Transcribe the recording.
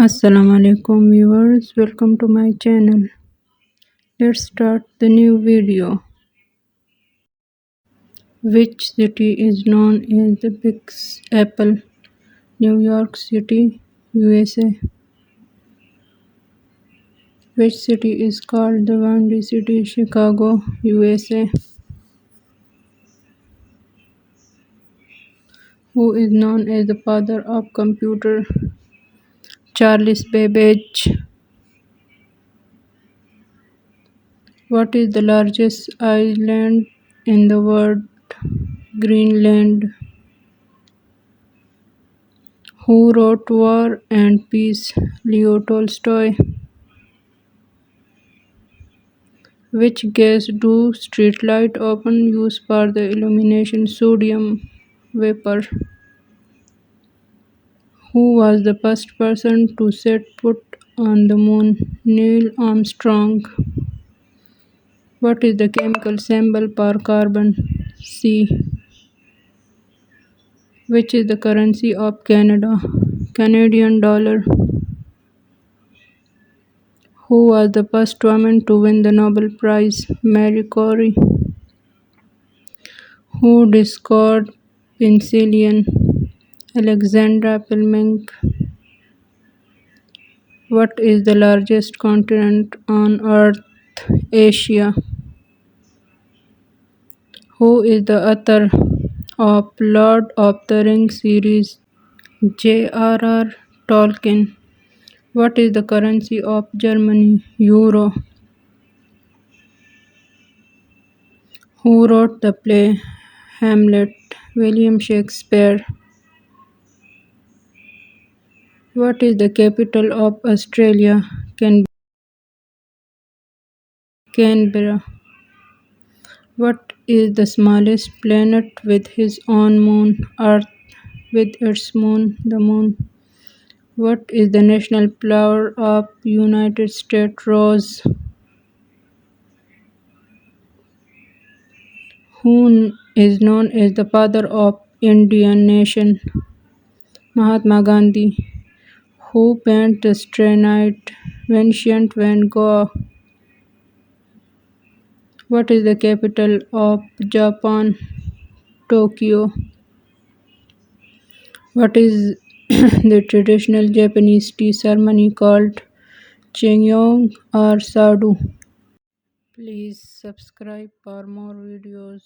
Assalamu alaikum viewers, welcome to my channel. Let's start the new video. Which city is known as the Big Apple? New York City, USA. Which city is called the Windy City? Chicago, USA. Who is known as the father of computer? Charles Babbage. What is the largest island in the world? Greenland. Who wrote War and Peace? Leo Tolstoy. Which gas do streetlights often use for the illumination? Sodium vapor. Who was the first person to set foot on the moon? Neil Armstrong. What is the chemical symbol for carbon? C. Which is the currency of Canada? Canadian dollar. Who was the first woman to win the Nobel Prize? Marie Curie. Who discovered penicillin? Alexander Fleming. What is the largest continent on Earth? Asia. Who is the author of Lord of the Rings series? J.R.R. Tolkien. What is the currency of Germany? Euro. Who wrote the play Hamlet? William Shakespeare. What is the capital of Australia? Canberra. What is the smallest planet with its own moon? Earth. With its moon, the moon. What is the national flower of United States? Rose. Who is known as the father of Indian nation? Mahatma Gandhi. Who painted the Stranite? Vincent van Gogh. What is the capital of Japan? Tokyo. What is the traditional Japanese tea ceremony called? Cheonyong or Sadu? Please subscribe for more videos.